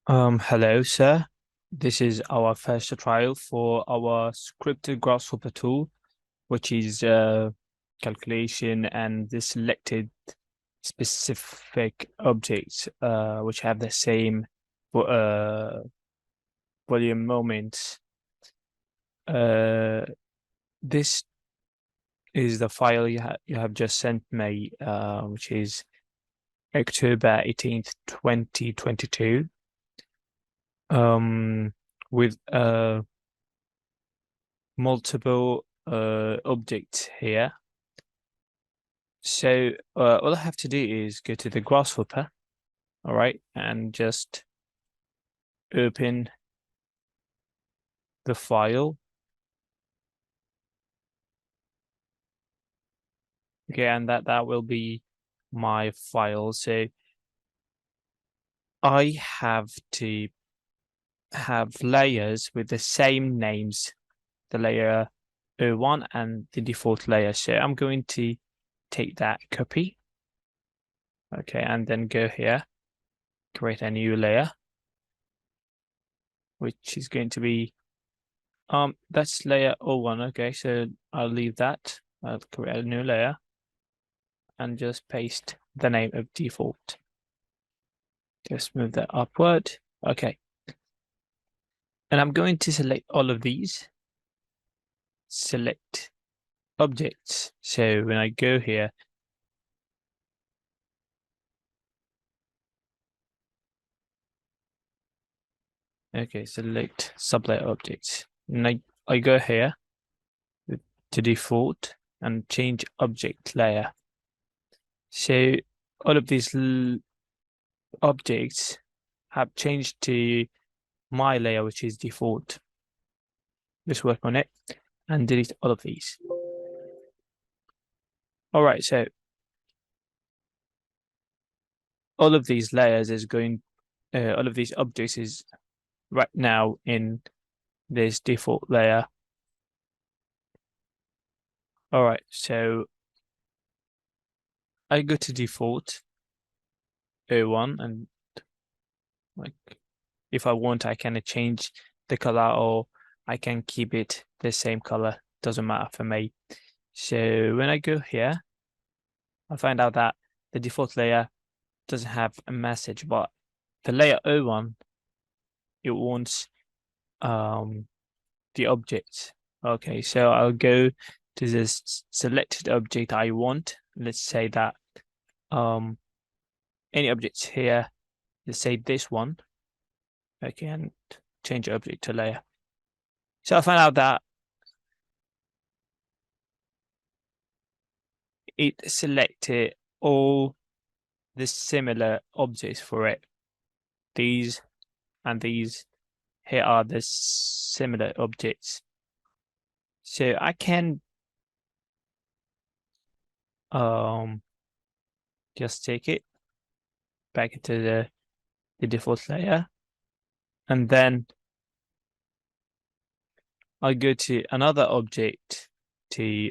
Hello, sir. This is our first trial for our scripted grasshopper tool, which is calculation and the selected specific objects, which have the same volume moments. This is the file you have just sent me, which is October 18th, 2022. With multiple objects here. So all I have to do is go to the grasshopper, all right, and just open the file. Okay, and that will be my file. So I have to have layers with the same names, the layer 01 and the default layer. So I'm going to take that copy. Okay, and then go here, create a new layer, which is going to be that's layer 01. Okay, so I'll leave that. I'll create a new layer and just paste the name of default. Just move that upward. Okay. And I'm going to select all of these. Select objects. So when I go here, okay, select sublayer objects. And I go here to default and change object layer. So all of these objects have changed to my layer, which is default. Just work on it and delete all of these. All right, so all of these layers is going, all of these objects is right now in this default layer. All right, so I go to default 01 and like if I want, I can change the color or I can keep it the same color. Doesn't matter for me. So when I go here, I find out that the default layer doesn't have a message, but the layer 01, it wants the object. Okay, so I'll go to this selected object I want. Let's say that any objects here, let's say this one. Okay, and change object to layer. So I find out that it selected all the similar objects for it. These and these here are the similar objects. So I can just take it back into the default layer, and then I go to another object to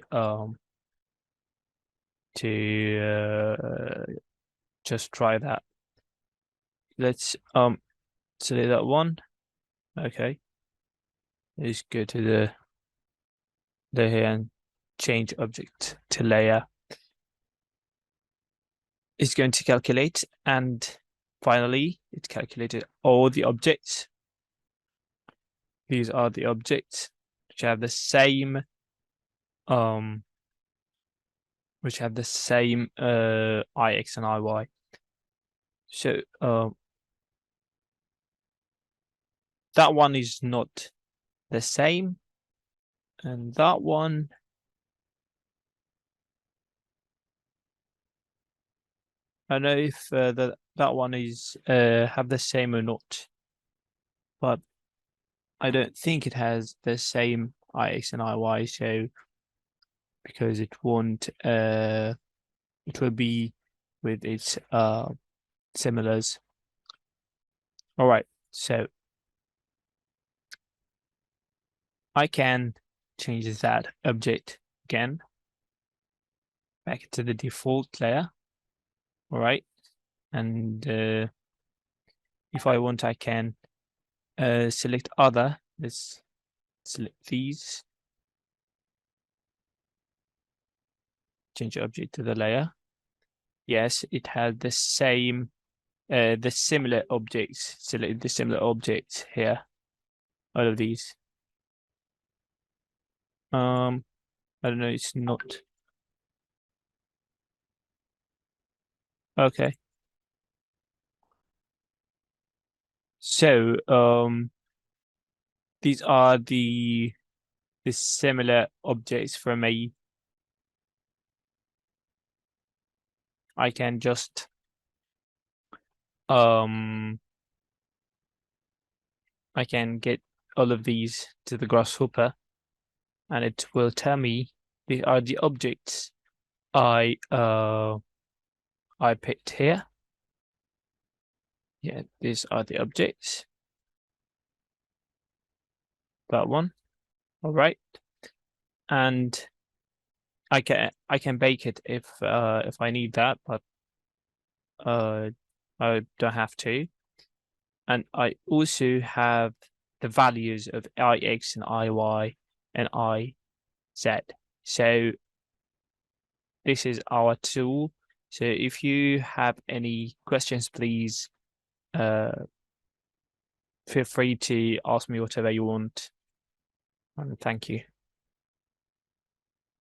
just try that. Let's select that one. Okay, let's go to the here and change object to layer. It's going to calculate, and finally it calculated all the objects. These are the objects which have the same ix and iy. So that one is not the same, and that one I don't know if that one is have the same or not, but I don't think it has the same ix and iy. So because it won't, it will be with its similars. All right, so I can change that object again back to the default layer. All right, and if I want, I can select other. Let's select these. Change the object to the layer. Yes, it has the same, the similar objects. Select the similar objects here. All of these. I don't know. It's not. Okay. So, these are the similar objects from a. I can just I can get all of these to the grasshopper, and it will tell me these are the objects I picked here. Yeah, these are the objects. That one. All right. And I can bake it if I need that, but I don't have to. And I also have the values of IX and IY and IZ. So this is our tool. So if you have any questions, please feel free to ask me whatever you want. And thank you.